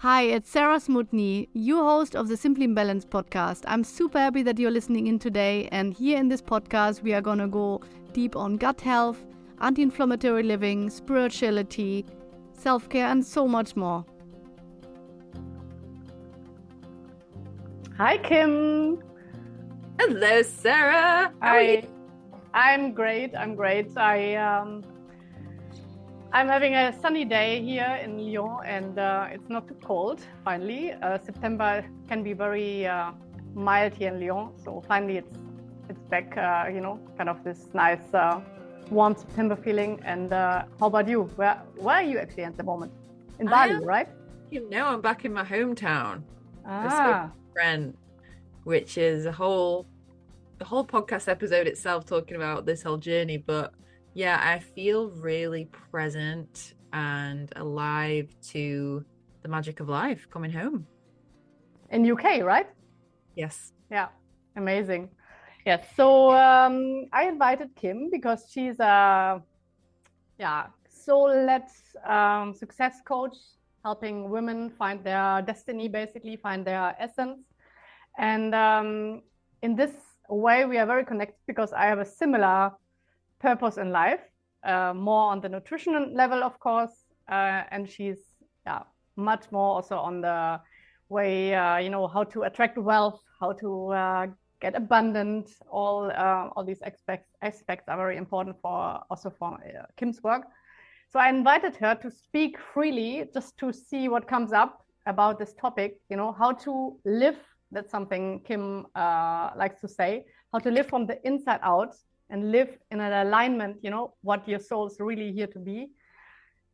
Hi, it's Sarah SMUTNY, your host of the Simply Balanced podcast. I'm super happy that you're listening in today. And here in this podcast, we are going to go deep on gut health, anti-inflammatory living, spirituality, self-care, and so much more. Hi, Kim. Hello, Sarah. How are you? I'm great. I'm having a sunny day here in Lyon, and it's not too cold, finally. September can be very mild here in Lyon, so finally it's back, kind of this nice warm September feeling. And how about you? Where are you actually at the moment? In Bali, right? I'm back in my hometown. Brent, which is the whole podcast episode itself talking about this whole journey. But yeah, I feel really present and alive to the magic of life coming home. In UK, right? Yes. Yeah, amazing. Yes, so I invited Kim because she's a soul-led success coach, helping women find their destiny, basically find their essence. And in this way, we are very connected because I have a similar purpose in life, more on the nutrition level, of course, and she's much more also on the way, how to attract wealth, how to get abundant. All these aspects are very important for Kim's work. So I invited her to speak freely, just to see what comes up about this topic. How to live. That's something Kim likes to say. How to live from the inside out and live in an alignment, what your soul is really here to be.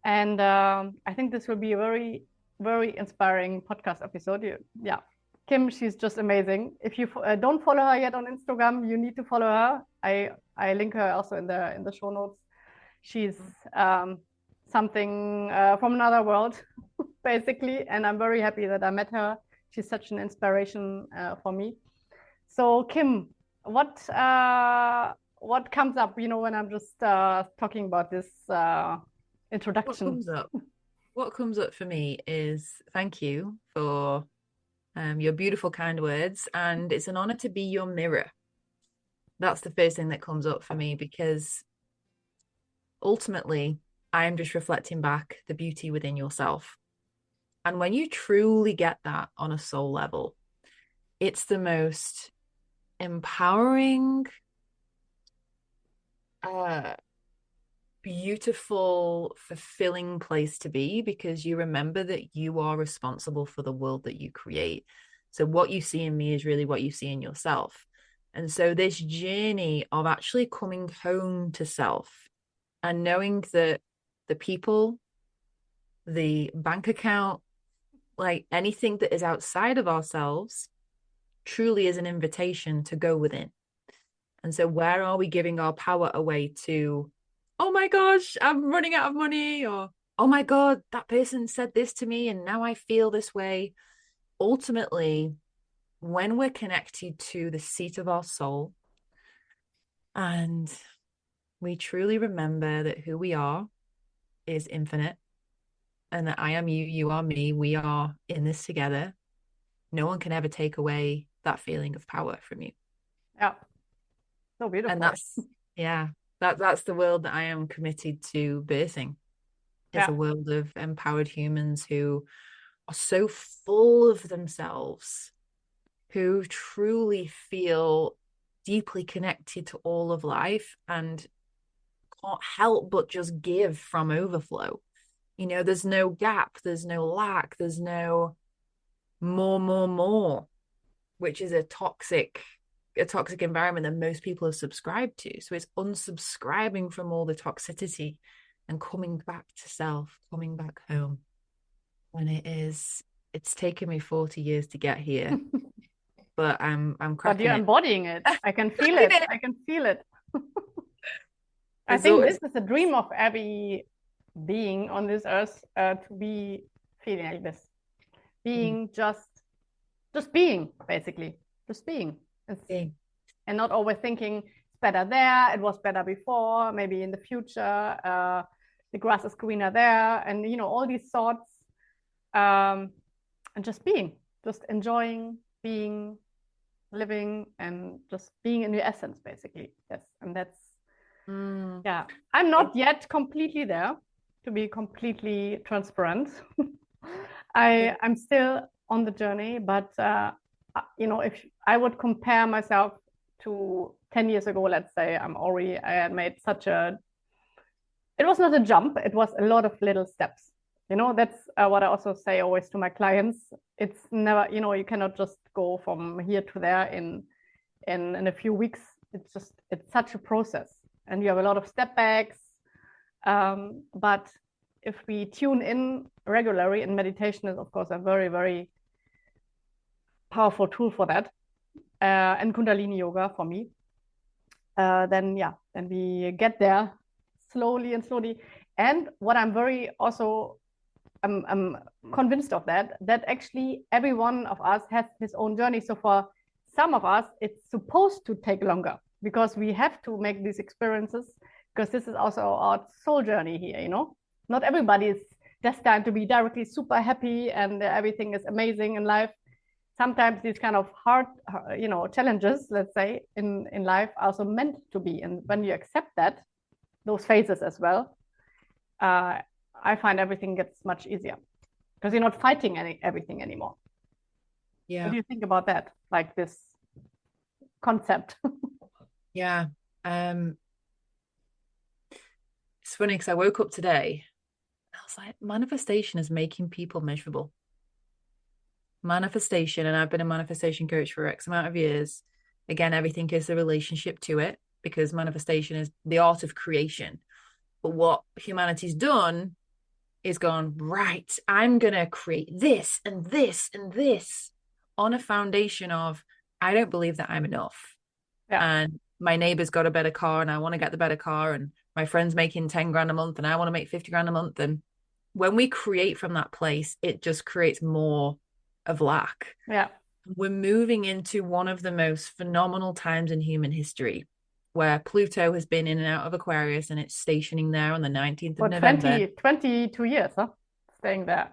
And I think this will be a very, very inspiring podcast episode. Yeah, Kim, she's just amazing. If you don't follow her yet on Instagram, you need to follow her. I link her also in the show notes. She's something from another world, basically. And I'm very happy that I met her. She's such an inspiration for me. So Kim, what comes up, when I'm just talking about this introduction? What comes up for me is thank you for your beautiful, kind words. And it's an honor to be your mirror. That's the first thing that comes up for me, because ultimately, I am just reflecting back the beauty within yourself. And when you truly get that on a soul level, it's the most empowering, beautiful, fulfilling place to be, because you remember that you are responsible for the world that you create. So what you see in me is really what you see in yourself. And so this journey of actually coming home to self and knowing that the people, the bank account, like anything that is outside of ourselves truly is an invitation to go within. And so where are we giving our power away to, oh my gosh, I'm running out of money, or oh my God, that person said this to me and now I feel this way. Ultimately, when we're connected to the seat of our soul and we truly remember that who we are is infinite, and that I am you, you are me, we are in this together, no one can ever take away that feeling of power from you. Yeah. So beautiful. And that's the world that I am committed to birthing. It's a world of empowered humans who are so full of themselves, who truly feel deeply connected to all of life and can't help but just give from overflow. There's no gap, there's no lack, there's no more, which is a toxic environment that most people are subscribed to. So it's unsubscribing from all the toxicity and coming back to self, coming back home. And it's taken me 40 years to get here. But I'm cracking But you're embodying it. I can feel it. I can feel it. I think this is a dream of every being on this earth, to be feeling like this. Being just being, basically. Just being. And not always thinking it's better there, it was better before, maybe in the future, the grass is greener there, and all these thoughts and just enjoying, being, living, and just being in your essence, basically. Yes. And that's, yeah, I'm not yet completely there, to be completely transparent. I'm still on the journey, but if I would compare myself to 10 years ago, let's say, I had made it was not a jump, it was a lot of little steps. That's what I also say always to my clients. It's never, you cannot just go from here to there in a few weeks. It's such a process, and you have a lot of step backs. But if we tune in regularly, and meditation is of course a very, very powerful tool for that, and Kundalini yoga for me, then we get there slowly and slowly. And what I'm convinced of that actually every one of us has his own journey. So for some of us, it's supposed to take longer because we have to make these experiences, because this is also our soul journey here, Not everybody is destined to be directly super happy and everything is amazing in life. Sometimes these kind of hard, challenges, let's say, in life are also meant to be. And when you accept those phases as well, I find everything gets much easier because you're not fighting everything anymore. Yeah. What do you think about that? Like this concept? Yeah. It's funny because I woke up today and I was like, manifestation is making people miserable. Manifestation, and I've been a manifestation coach for X amount of years. Again, everything is the relationship to it, because manifestation is the art of creation. But what humanity's done is gone, right, I'm going to create this and this and this on a foundation of, I don't believe that I'm enough. Yeah. And my neighbor's got a better car and I want to get the better car, and my friend's making 10 grand a month and I want to make 50 grand a month. And when we create from that place, it just creates more of lack. Yeah. We're moving into one of the most phenomenal times in human history, where Pluto has been in and out of Aquarius, and it's stationing there on the 19th of November. 22 years, staying there.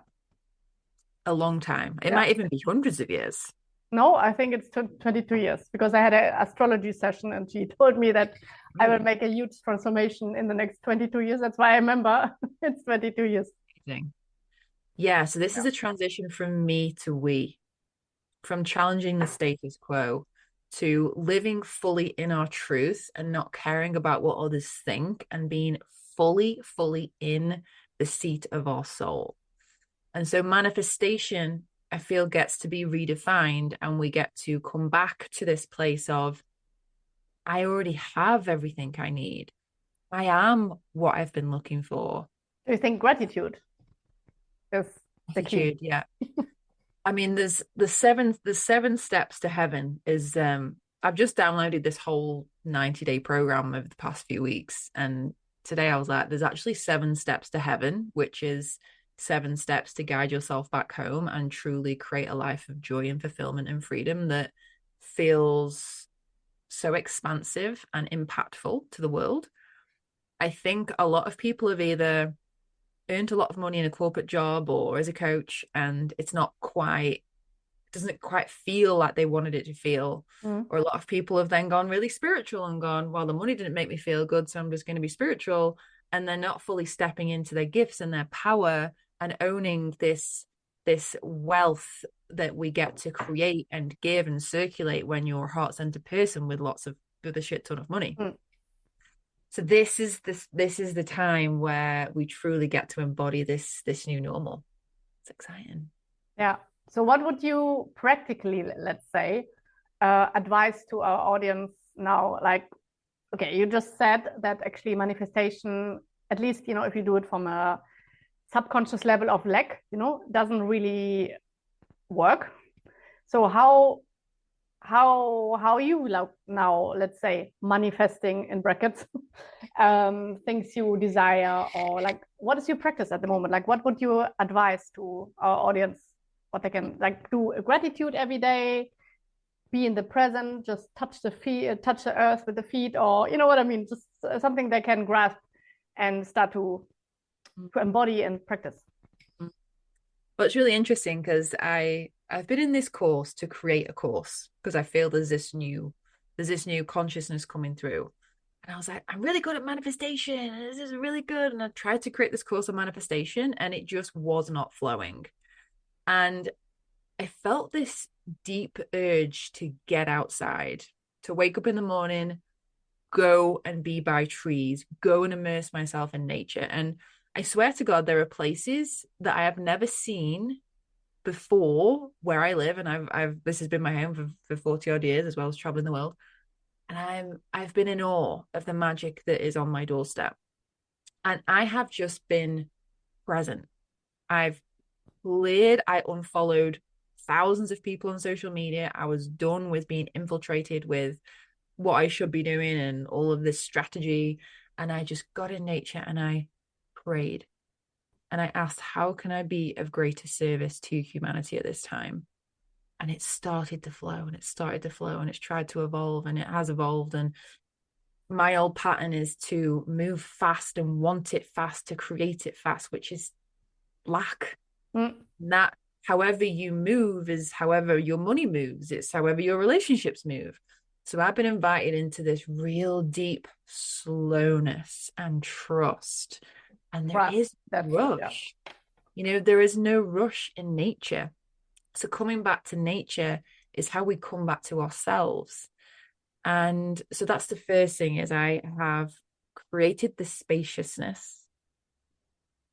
A long time. It might even be hundreds of years. No, I think it's 22 years, because I had an astrology session and she told me that I will make a huge transformation in the next 22 years. That's why I remember it's 22 years. Amazing. Yeah, so this is a transition from me to we, from challenging the status quo to living fully in our truth and not caring about what others think, and being fully in the seat of our soul. And so manifestation, I feel, gets to be redefined, and we get to come back to this place of, I already have everything I need. I am what I've been looking for. Do you think gratitude is the key? Yeah. I mean, there's the seven steps to heaven is, I've just downloaded this whole 90-day program over the past few weeks. And today I was like, there's actually 7 steps to heaven, which is 7 steps to guide yourself back home and truly create a life of joy and fulfillment and freedom that feels so expansive and impactful to the world. I think a lot of people have either earned a lot of money in a corporate job or as a coach, and it doesn't quite feel like they wanted it to feel. Or a lot of people have then gone really spiritual and gone, well, the money didn't make me feel good, so I'm just going to be spiritual. And they're not fully stepping into their gifts and their power and owning this wealth that we get to create and give and circulate when you're a heart-centered person with a shit ton of money. So this is the time where we truly get to embody this new normal. It's exciting. Yeah. So what would you practically, let's say, advise to our audience now? Like, okay, you just said that actually manifestation, at least, if you do it from a subconscious level of lack, doesn't really work. So how you now, let's say, manifesting in brackets things you desire, or like, what is your practice at the moment? Like, what would you advise to our audience? What they can do gratitude every day, be in the present, just touch the earth with the feet, or you know what I mean, just something they can grasp and start to embody and practice. Well, it's really interesting because I've been in this course to create a course because I feel there's this new consciousness coming through. And I was like, I'm really good at manifestation. This is really good. And I tried to create this course on manifestation and it just was not flowing. And I felt this deep urge to get outside, to wake up in the morning, go and be by trees, go and immerse myself in nature. And I swear to God, there are places that I have never seen before where I live, and I've this has been my home for 40 odd years, as well as traveling the world. And I've been in awe of the magic that is on my doorstep. And I have just been present. I've I unfollowed thousands of people on social media. I was done with being infiltrated with what I should be doing and all of this strategy. And I just got in nature and I prayed and I asked, how can I be of greater service to humanity at this time? And it started to flow and it started to flow and it's tried to evolve and it has evolved. And my old pattern is to move fast and want it fast, to create it fast, which is lack. That however you move is however your money moves, it's however your relationships move. So I've been invited into this real deep slowness and trust. And there is rush. There is no rush in nature. So coming back to nature is how we come back to ourselves. And so that's the first thing is I have created this spaciousness.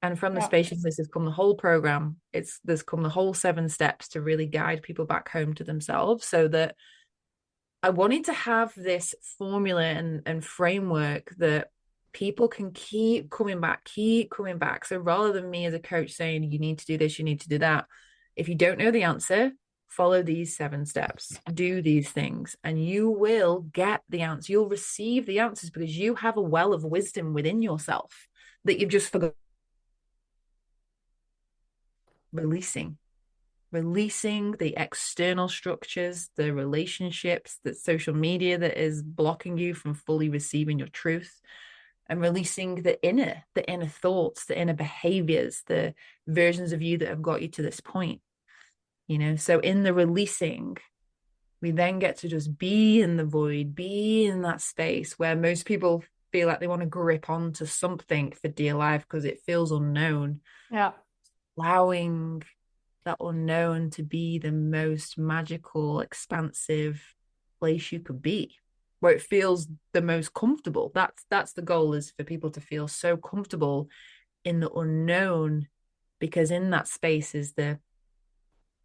And from the spaciousness has come the whole program. There's come the whole 7 steps to really guide people back home to themselves, so that I wanted to have this formula and framework that people can keep coming back. So rather than me as a coach saying, you need to do this, you need to do that, if you don't know the answer, follow these 7 steps, do these things, and you will get the answer. You'll receive the answers because you have a well of wisdom within yourself that you've just forgotten. Releasing the external structures, the relationships, the social media that is blocking you from fully receiving your truth, and releasing the inner thoughts, the inner behaviors, the versions of you that have got you to this point. So in the releasing, we then get to just be in the void, be in that space where most people feel like they want to grip onto something for dear life because it feels unknown. Allowing that unknown to be the most magical, expansive place you could be, where it feels the most comfortable. That's the goal, is for people to feel so comfortable in the unknown, because in that space is the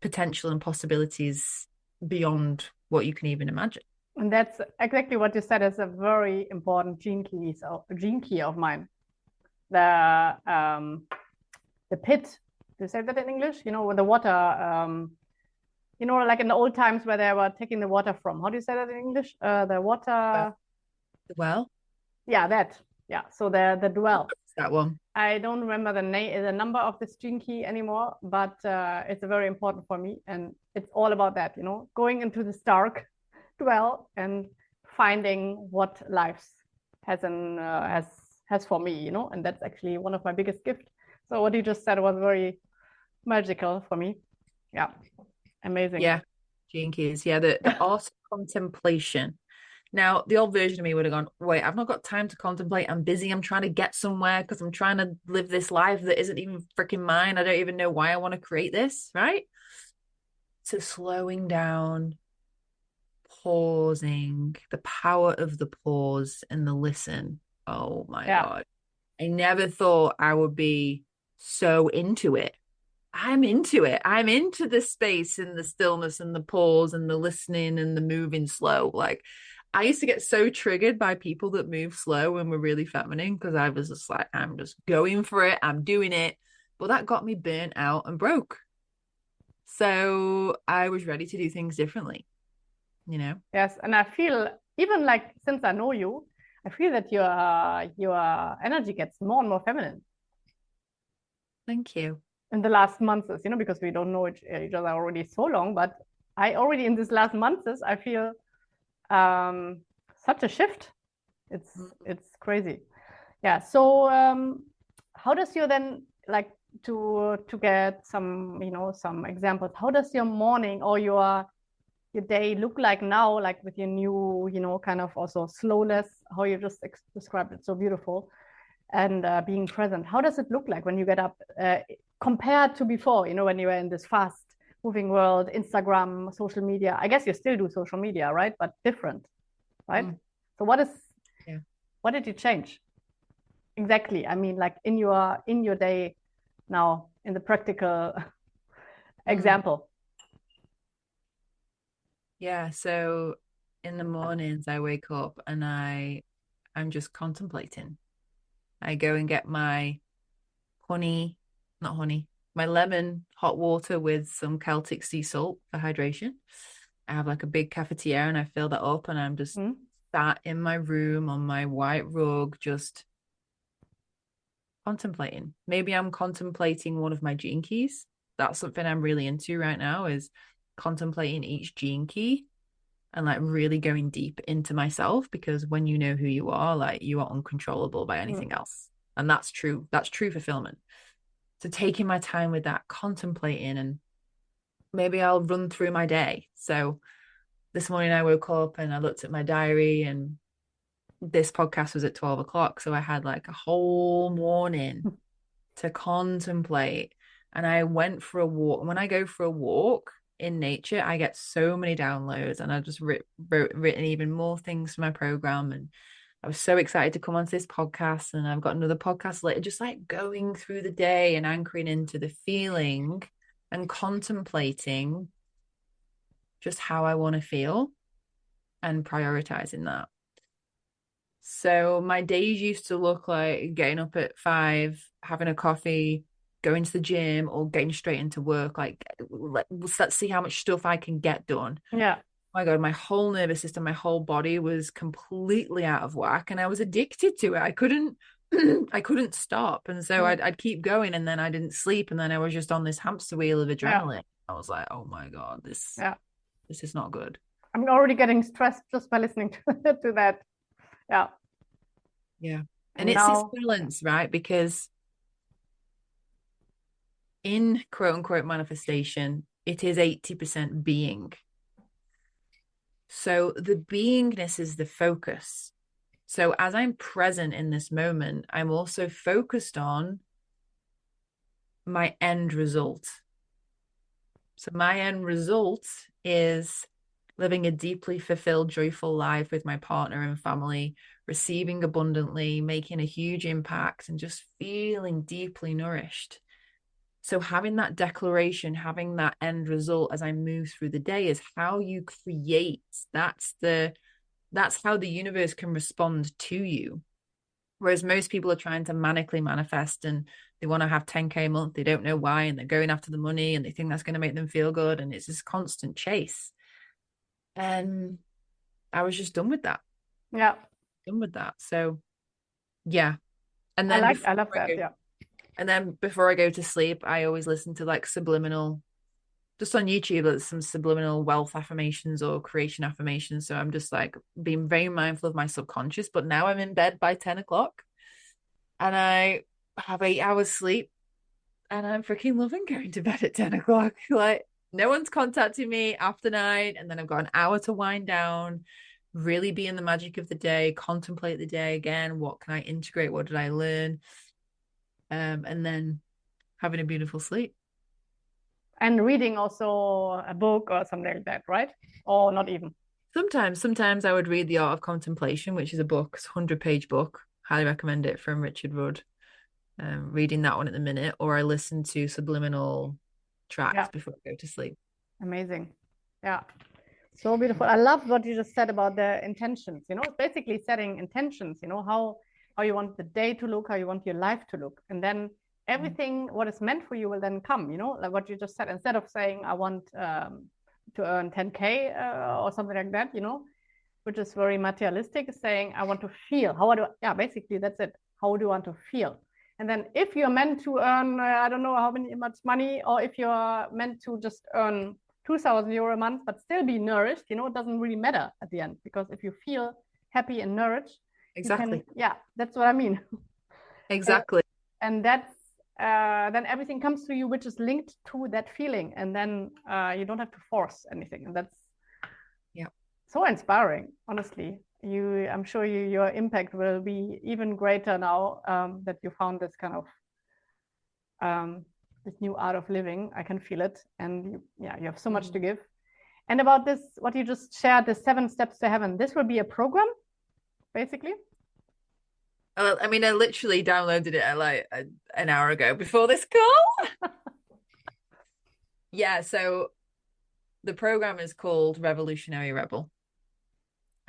potential and possibilities beyond what you can even imagine. And that's exactly what you said is a very important gene key of mine. The pit. Do you say that in English? With the water, like in the old times where they were taking the water from. How do you say that in English? The water. The well? Yeah, that. Yeah. So the dwell. That one. I don't remember the number of this gene key anymore, but it's very important for me. And it's all about that, going into this dark dwell and finding what life has for me, and that's actually one of my biggest gifts. So what you just said was very magical for me. Yeah. Amazing. Yeah. Gene keys. Yeah. The art of contemplation. Now, the old version of me would have gone, wait, I've not got time to contemplate. I'm busy. I'm trying to get somewhere because I'm trying to live this life that isn't even freaking mine. I don't even know why I want to create this. Right. So slowing down, pausing, the power of the pause and the listen. Oh my God. I never thought I would be so into it. I'm into it. I'm into the space and the stillness and the pause and the listening and the moving slow. Like, I used to get so triggered by people that move slow and were really feminine, because I was just like, I'm just going for it. I'm doing it. But that got me burnt out and broke. So I was ready to do things differently, Yes. And I feel, even like, since I know you, I feel that your energy gets more and more feminine. Thank you. In the last months, because we don't know each other already so long, but I already in this last months, I feel such a shift. It's crazy. Yeah. So how does your then, like, to get some, some examples. How does your morning or your day look like now, like with your new, kind of also slowness, how you just described it so beautiful, and being present. How does it look like when you get up compared to before, when you were in this fast moving world, Instagram, social media? I guess you still do social media, right? But different, right? So what did you change? Exactly. I mean, like in your day now, in the practical example. Yeah, so in the mornings I wake up and I'm just contemplating. I go and get my my lemon hot water with some Celtic sea salt for hydration. I have like a big cafetiere and I fill that up and I'm just sat in my room on my white rug, just contemplating. Maybe I'm contemplating one of my gene keys. That's something I'm really into right now, is contemplating each gene key and like really going deep into myself, because when you know who you are, like you are uncontrollable by anything else. And that's true. That's true fulfillment. So taking my time with that, contemplating, and maybe I'll run through my day. So this morning I woke up and I looked at my diary and this podcast was at 12 o'clock. So I had like a whole morning to contemplate. And I went for a walk. When I go for a walk in nature, I get so many downloads, and I just written even more things for my program. And I was so excited to come onto this podcast, and I've got another podcast later, just like going through the day and anchoring into the feeling and contemplating just how I want to feel and prioritizing that. So my days used to look like getting up at 5, having a coffee, going to the gym, or getting straight into work. Like, let's see how much stuff I can get done. Yeah. Oh my God, my whole nervous system, my whole body was completely out of whack, and I was addicted to it. I couldn't I couldn't stop. And so I'd keep going, and then I didn't sleep, and then I was just on this hamster wheel of adrenaline. Yeah. I was like, oh my God, this is not good. I'm already getting stressed just by listening to that. Yeah. Yeah. And it's this balance, right? Because in quote unquote manifestation, it is 80% being. So the beingness is the focus. So as I'm present in this moment, I'm also focused on my end result. So my end result is living a deeply fulfilled, joyful life with my partner and family, receiving abundantly, making a huge impact, and just feeling deeply nourished. So having that declaration, having that end result as I move through the day is how you create. That's how the universe can respond to you. Whereas most people are trying to manically manifest, and they want to have 10K a month. They don't know why, and they're going after the money, and they think that's going to make them feel good. And it's this constant chase. And I was just done with that. Yeah. Done with that. So yeah. And then I love that. Yeah. And then before I go to sleep, I always listen to like subliminal, just on YouTube, there's some subliminal wealth affirmations or creation affirmations. So I'm just like being very mindful of my subconscious. But now I'm in bed by 10 o'clock and I have 8 hours sleep, and I'm freaking loving going to bed at 10 o'clock. Like, no one's contacting me after 9. And then I've got an hour to wind down, really be in the magic of the day, contemplate the day again. What can I integrate? What did I learn? And then having a beautiful sleep. And reading also a book or something like that, right? Or not even? Sometimes I would read The Art of Contemplation, which is a book, it's a 100-page book. Highly recommend it, from Richard Rudd. Reading that one at the minute, or I listen to subliminal tracks before I go to sleep. Amazing. Yeah. So beautiful. I love what you just said about the intentions. Basically setting intentions, how you want the day to look, how you want your life to look. And then everything what is meant for you will then come, like what you just said. Instead of saying I want to earn 10K or something like that, which is very materialistic, saying I want to feel. Basically that's it. How do you want to feel? And then if you're meant to earn, I don't know much money, or if you're meant to just earn 2,000 euro a month, but still be nourished, it doesn't really matter at the end, because if you feel happy and nourished, exactly. That's what I mean. Exactly. And that's then everything comes to you, which is linked to that feeling. And then you don't have to force anything. And that's so inspiring, honestly. I'm sure your impact will be even greater now that you found this kind of this new art of living. I can feel it. And you have so much to give. And about this, what you just shared, the 7 steps to heaven, this will be a program, basically. I mean, I literally downloaded it like an hour ago before this call. Yeah, so the program is called Revolutionary Rebel.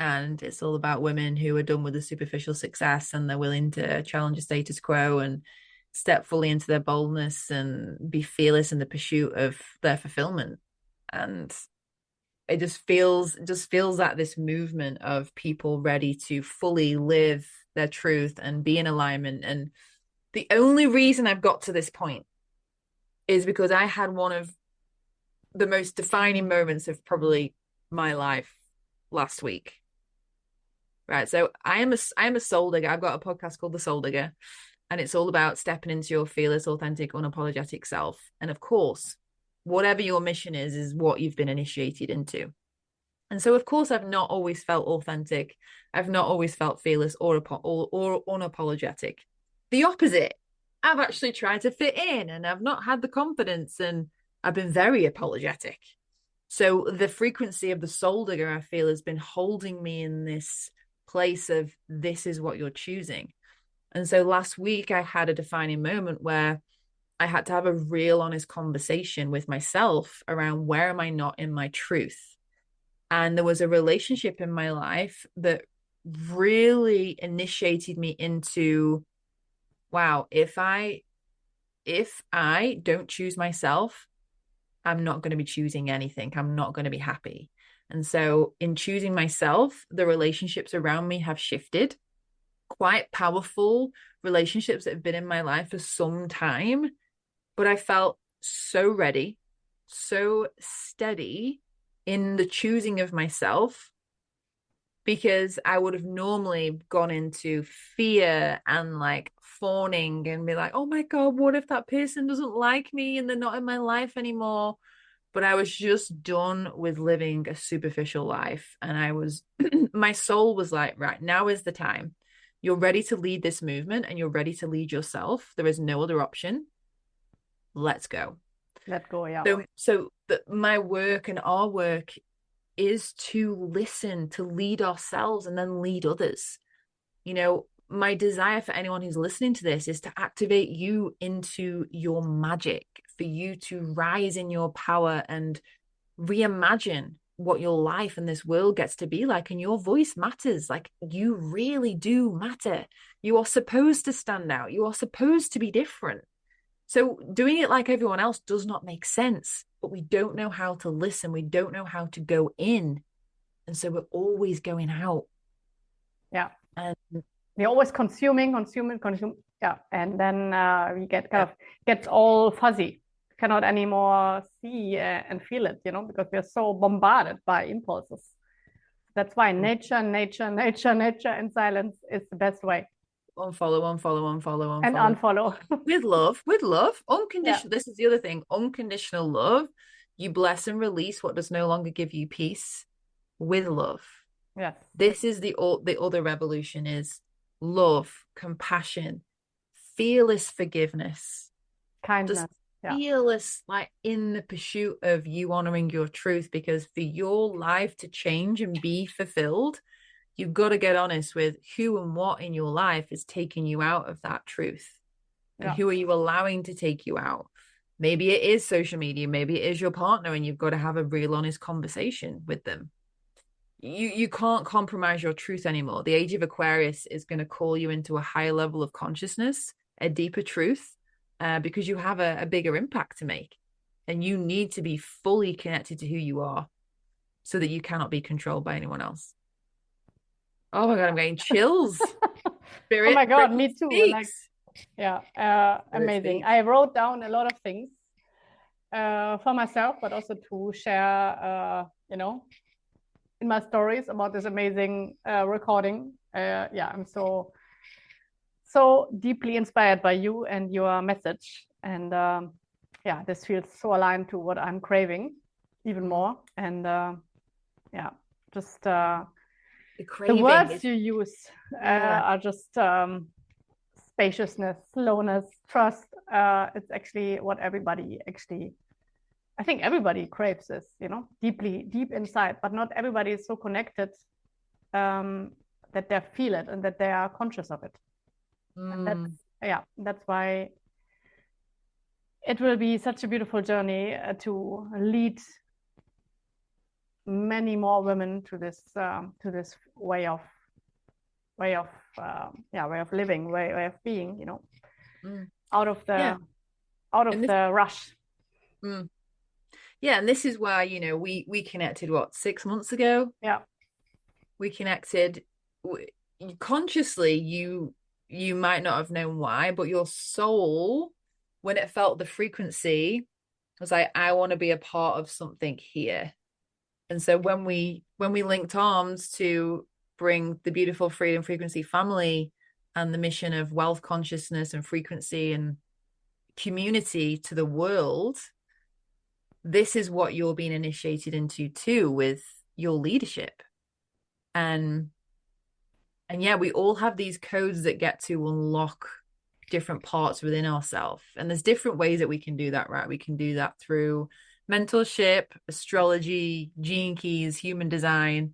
And it's all about women who are done with the superficial success and they're willing to challenge the status quo and step fully into their boldness and be fearless in the pursuit of their fulfillment. And it just feels like this movement of people ready to fully live their truth and be in alignment. And the only reason I've got to this point is because I had one of the most defining moments of probably my life last week. Right. So I am a soul digger. I've got a podcast called The Soul Digger, and it's all about stepping into your fearless, authentic, unapologetic self. And of course, whatever your mission is what you've been initiated into. And so, of course, I've not always felt authentic. I've not always felt fearless or unapologetic. The opposite. I've actually tried to fit in and I've not had the confidence and I've been very apologetic. So the frequency of the soul digger, I feel, has been holding me in this place of this is what you're choosing. And so last week I had a defining moment where I had to have a real honest conversation with myself around where am I not in my truth. And there was a relationship in my life that really initiated me into, wow, if I don't choose myself, I'm not going to be choosing anything. I'm not going to be happy. And so in choosing myself, the relationships around me have shifted. Quite powerful relationships that have been in my life for some time. But I felt so ready, so steady in the choosing of myself, because I would have normally gone into fear and like fawning and be like, oh my God, what if that person doesn't like me and they're not in my life anymore? But I was just done with living a superficial life. And I was, my soul was like, right, now is the time. You're ready to lead this movement and you're ready to lead yourself. There is no other option. Let's go. Let go, yeah. So my work and our work is to listen, to lead ourselves and then lead others. You know, my desire for anyone who's listening to this is to activate you into your magic, for you to rise in your power and reimagine what your life and this world gets to be like. And your voice matters. Like, you really do matter. You are supposed to stand out. You are supposed to be different. So doing it like everyone else does not make sense, but we don't know how to listen. We don't know how to go in. And so we're always going out. Yeah. And we're always consuming. Yeah. And then we get gets all fuzzy. Cannot anymore see and feel it, because we're so bombarded by impulses. That's why nature, and silence is the best way. Unfollow. And unfollow. with love, unconditional. Yeah. This is the other thing, unconditional love. You bless and release what does no longer give you peace with love. Yes. This is the other revolution, is love, compassion, fearless forgiveness, kindness. Just fearless, like in the pursuit of you honoring your truth, because for your life to change and be fulfilled, you've got to get honest with who and what in your life is taking you out of that truth. And who are you allowing to take you out? Maybe it is social media, maybe it is your partner, and you've got to have a real honest conversation with them. You can't compromise your truth anymore. The age of Aquarius is going to call you into a higher level of consciousness, a deeper truth, because you have a bigger impact to make. And you need to be fully connected to who you are so that you cannot be controlled by anyone else. Oh my God, I'm getting chills. Spirit, oh my God, me too. Amazing. I wrote down a lot of things for myself, but also to share, in my stories about this amazing recording. I'm so so deeply inspired by you and your message. And yeah, this feels so aligned to what I'm craving even more. And yeah, just the words you use are just spaciousness, slowness, trust. It's actually what everybody actually, I think everybody craves this, you know, deeply, deep inside, but not everybody is so connected that they feel it and that they are conscious of it. And that's why it will be such a beautiful journey to lead many more women to this way of living, way of being, you know, out of the rush. Yeah, and this is why, you know, we connected 6 months ago. Yeah, we connected consciously. You might not have known why, but your soul, when it felt the frequency, was like, I want to be a part of something here. And so when we linked arms to bring the beautiful Freedom Frequency family and the mission of wealth consciousness and frequency and community to the world, this is what you're being initiated into too, with your leadership. And yeah, we all have these codes that get to unlock different parts within ourselves. And there's different ways that we can do that, right? We can do that through mentorship, astrology, gene keys, human design.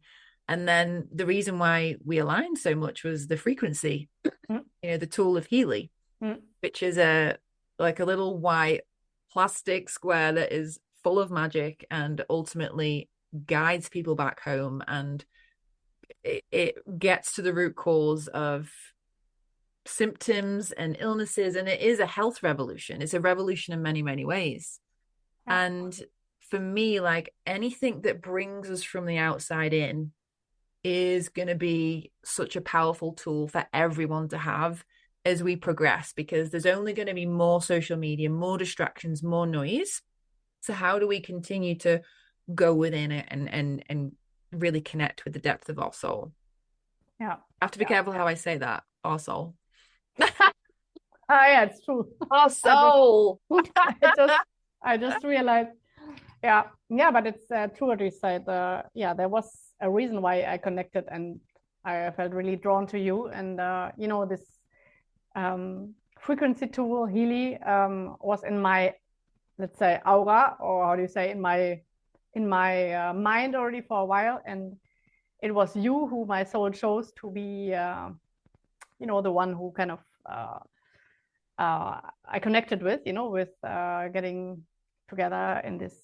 And then the reason why we aligned so much was the frequency, you know, the tool of Healy, which is like a little white plastic square that is full of magic and ultimately guides people back home, and it gets to the root cause of symptoms and illnesses, and it is a health revolution. It's a revolution in many, many ways. And for me, like, anything that brings us from the outside in is going to be such a powerful tool for everyone to have as we progress, because there's only going to be more social media, more distractions, more noise. So how do we continue to go within it and really connect with the depth of our soul? Yeah, I have to be careful how I say that. Our soul. yeah, it's true. Our soul. I just realized. Yeah, but it's true what you said. There was a reason why I connected, and I felt really drawn to you. And you know, this frequency tool, Healy, was in my, let's say, aura, or how do you say, in my mind already for a while. And it was you who my soul chose to be, you know, the one who kind of I connected with, you know, with getting together in this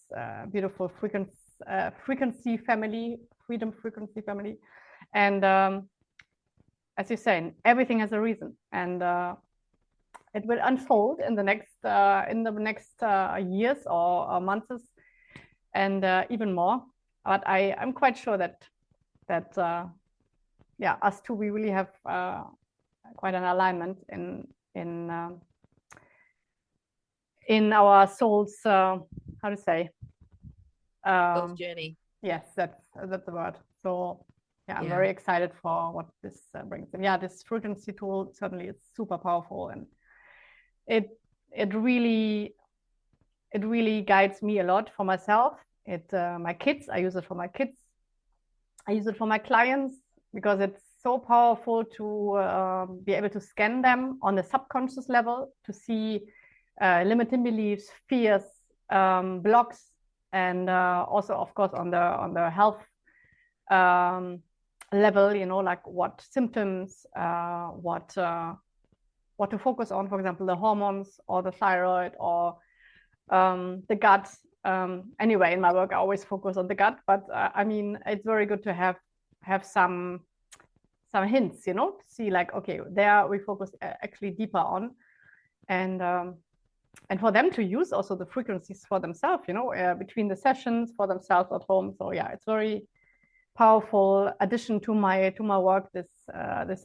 beautiful frequency family, freedom frequency family. And as you say, everything has a reason, and it will unfold in the next years or months, and even more. But I'm quite sure that us two, we really have quite an alignment in our soul's how to say Soul's journey. Yes, that's the word. So I'm very excited for what this brings. And this frequency tool certainly is super powerful, and it really guides me a lot for myself. My kids, I use it for my kids. I use it for my clients because it's so powerful to be able to scan them on the subconscious level, to see limiting beliefs, fears, blocks, and also, of course, on the health level, you know, like what symptoms, what to focus on, for example, the hormones or the thyroid or the gut. Anyway, in my work, I always focus on the gut, but I mean, it's very good to have some hints, you know, to see like, okay, there we focus actually deeper on, and for them to use also the frequencies for themselves, you know, between the sessions for themselves at home. So it's very powerful addition to my work. This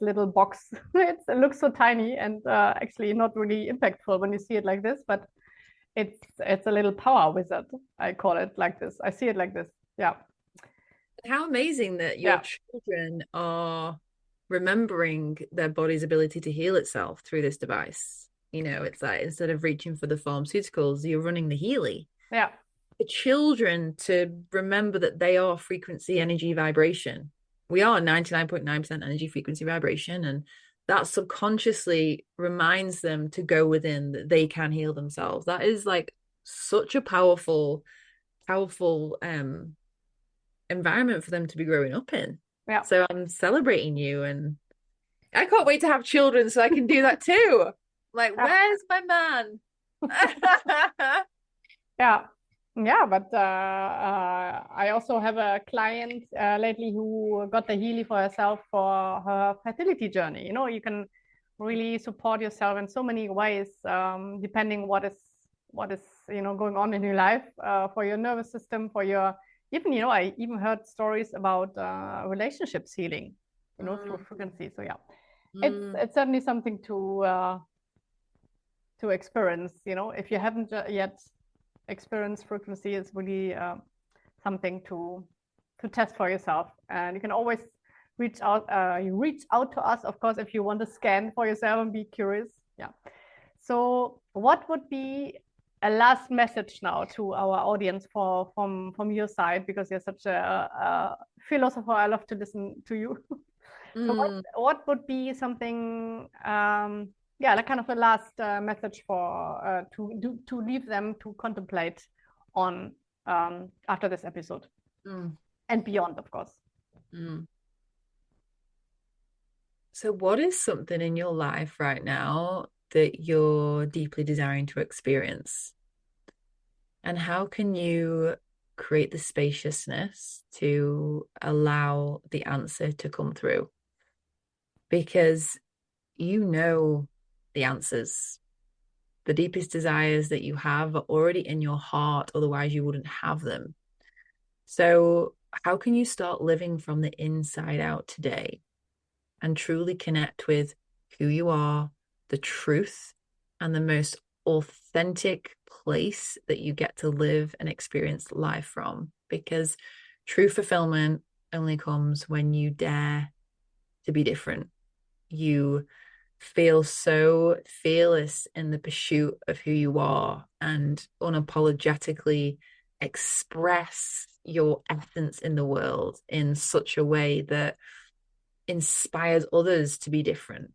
little box, it looks so tiny and actually not really impactful when you see it like this, but it's a little power wizard. I call it like this. I see it like this. Yeah. How amazing that your children are remembering their body's ability to heal itself through this device. It's like instead of reaching for the pharmaceuticals, you're running the Healy. Yeah. The children to remember that they are frequency, energy, vibration. We are 99.9% energy, frequency, vibration. And that subconsciously reminds them to go within, that they can heal themselves. That is like such a powerful environment for them to be growing up in. Yeah. So I'm celebrating you, and I can't wait to have children so I can do that too. Like, where's my man? Yeah, but I also have a client lately who got the Healy for herself for her fertility journey. You can really support yourself in so many ways, depending what is going on in your life, for your nervous system, for your I even heard stories about relationships healing, through frequency. So yeah, it's certainly something to experience. If you haven't yet experienced frequency, it's really something to test for yourself. And you can always reach out to us, of course, if you want to scan for yourself and be curious. Yeah. So what would be a last message now to our audience from your side, because you're such a philosopher? I love to listen to you. So what would be something, like kind of a last message for to leave them to contemplate on after this episode and beyond, of course. So what is something in your life right now that you're deeply desiring to experience? And how can you create the spaciousness to allow the answer to come through? Because the answers. The deepest desires that you have are already in your heart, otherwise you wouldn't have them. So how can you start living from the inside out today and truly connect with who you are, the truth, and the most authentic place that you get to live and experience life from? Because true fulfillment only comes when you dare to be different. You feel so fearless in the pursuit of who you are and unapologetically express your essence in the world in such a way that inspires others to be different.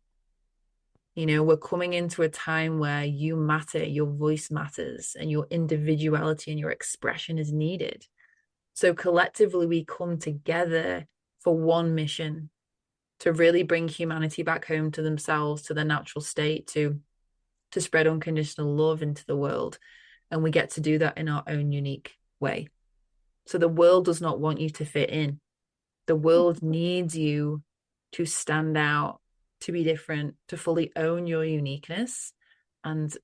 We're coming into a time where you matter, your voice matters, and your individuality and your expression is needed. So collectively, we come together for one mission, to really bring humanity back home to themselves, to their natural state, to spread unconditional love into the world. And we get to do that in our own unique way. So the world does not want you to fit in. The world needs you to stand out, to be different, to fully own your uniqueness and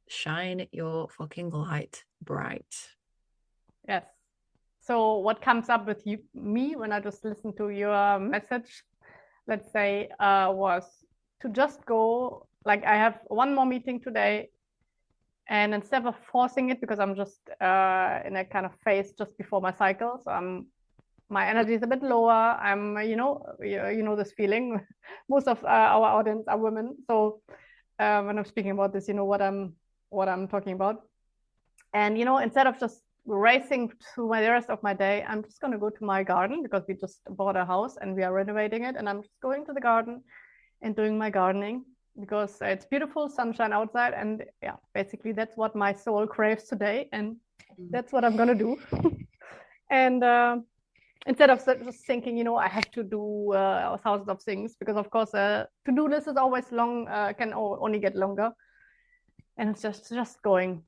shine your fucking light bright. Yes. So what comes up with me when I just listen to your message, let's say, was to just go, like, I have one more meeting today, and instead of forcing it, because I'm just in a kind of phase just before my cycle, so my energy is a bit lower. I'm, this feeling. Most of our audience are women, so when I'm speaking about this, what I'm talking about. And instead of just racing through the rest of my day, I'm just going to go to my garden, because we just bought a house and we are renovating it, and I'm just going to the garden and doing my gardening, because it's beautiful sunshine outside, and yeah, basically that's what my soul craves today, and that's what I'm going to do. And instead of just thinking, I have to do thousands of things, because of course to-do list is always long, can only get longer, and it's just going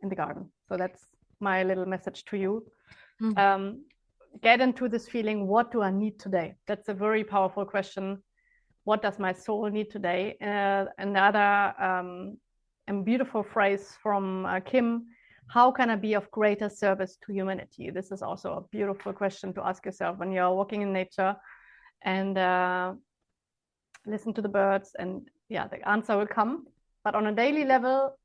in the garden. So that's my little message to you. Get into this feeling, what do I need today? That's a very powerful question. What does my soul need today? Another beautiful phrase from Kim: how can I be of greater service to humanity? This is also a beautiful question to ask yourself when you're walking in nature and listen to the birds, and yeah, the answer will come. But on a daily level,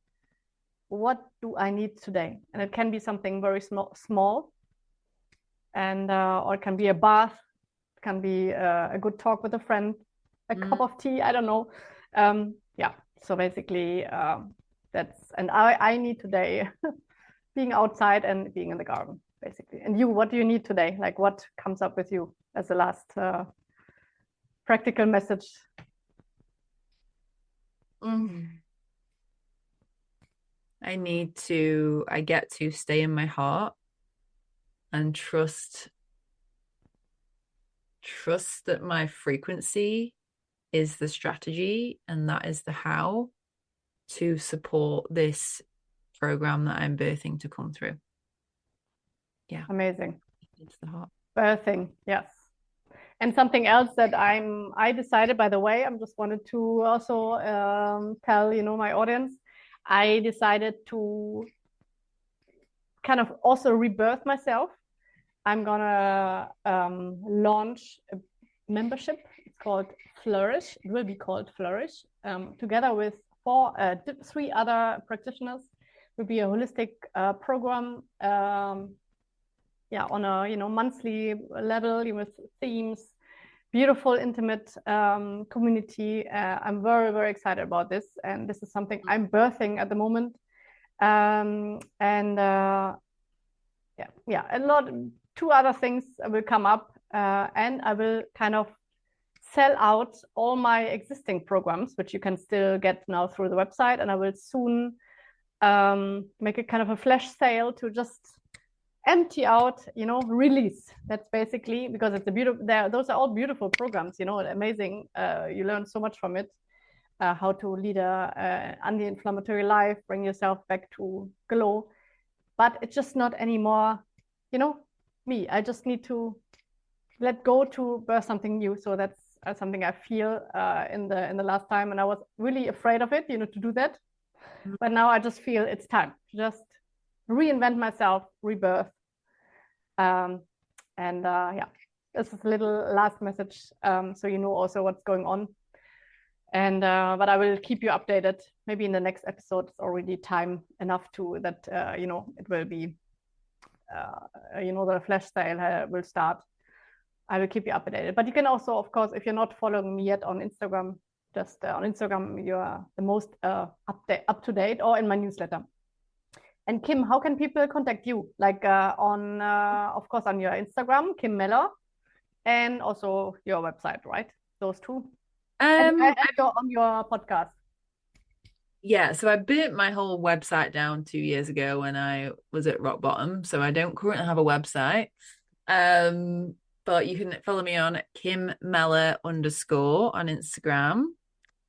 what do I need today? And it can be something very small, and or it can be a bath, it can be a good talk with a friend, a cup of tea, I don't know. Yeah, so basically and I need today being outside and being in the garden, basically. And you, what do you need today? Like, what comes up with you as the last practical message? I get to stay in my heart and trust that my frequency is the strategy and that is the how to support this program that I'm birthing to come through. Yeah. Amazing. It's the heart. Birthing, yes. And something else that I decided, by the way, I just wanted to also tell, my audience, I decided to kind of also rebirth myself. I'm gonna launch a membership. It's called Flourish. It will be called Flourish. Together with 3 other practitioners, will be a holistic program. On a monthly level with themes, beautiful, intimate community. I'm very, very excited about this, and this is something I'm birthing at the moment. A 2 other things will come up, and I will kind of sell out all my existing programs, which you can still get now through the website, and I will soon make a kind of a flash sale to just empty out, release. That's basically, because it's those are all beautiful programs, amazing. You learn so much from it, how to lead a anti-inflammatory life, bring yourself back to glow. But it's just not anymore, me. I just need to let go to birth something new. So that's something I feel in the last time, and I was really afraid of it, to do that. But now I just feel it's time to just reinvent myself, rebirth. This is a little last message, so you know also what's going on. And but I will keep you updated. Maybe in the next episode, it's already time enough that it will be the flash sale will start. I will keep you updated. But you can also, of course, if you're not following me yet on Instagram, just on Instagram, you are the most up to date, or in my newsletter. And Kim, how can people contact you? Like of course, on your Instagram, Kim Mellor, and also your website, right? Those 2. And on your podcast. Yeah, so I burnt my whole website down 2 years ago when I was at rock bottom. So I don't currently have a website. But you can follow me on Kim Mellor _ on Instagram,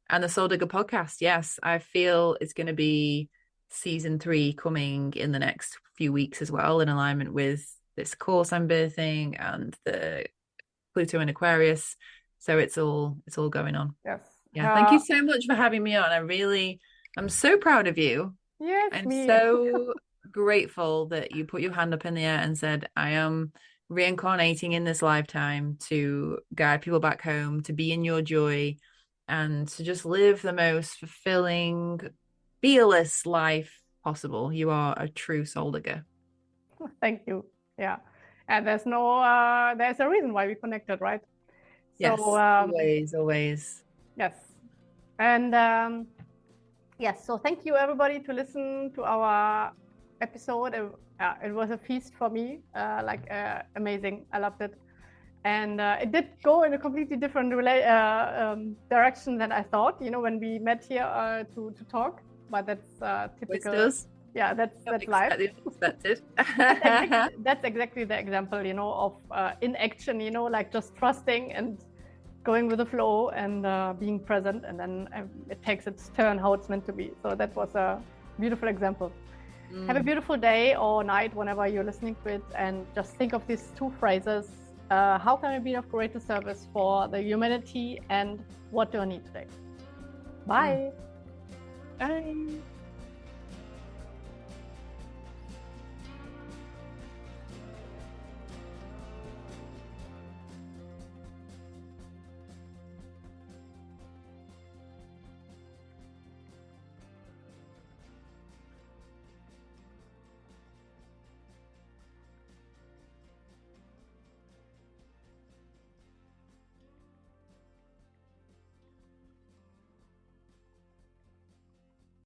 and the Soul Digger podcast. Yes, I feel it's going to be season 3 coming in the next few weeks as well, in alignment with this course I'm birthing and the Pluto and Aquarius. So it's all going on. Yes. Yeah. Thank you so much for having me on. I'm so proud of you. Yes. I'm so grateful that you put your hand up in the air and said, I am reincarnating in this lifetime to guide people back home, to be in your joy, and to just live the most fulfilling, fearless life possible. You are a true soul digger. Thank you. Yeah. And there's a reason why we connected, right? Yes, so, always. Yes. And yes, so thank you everybody to listen to our episode. It was a feast for me, amazing. I loved it. And it did go in a completely different direction than I thought, when we met here to talk. But that's typical. Yeah, that's life. Expected. That's exactly the example, of in action, like just trusting and going with the flow and being present, and then it takes its turn how it's meant to be. So that was a beautiful example. Have a beautiful day or night whenever you're listening to it, and just think of these 2 phrases. How can I be of greater service for the humanity, and what do I need today? Bye. Bye.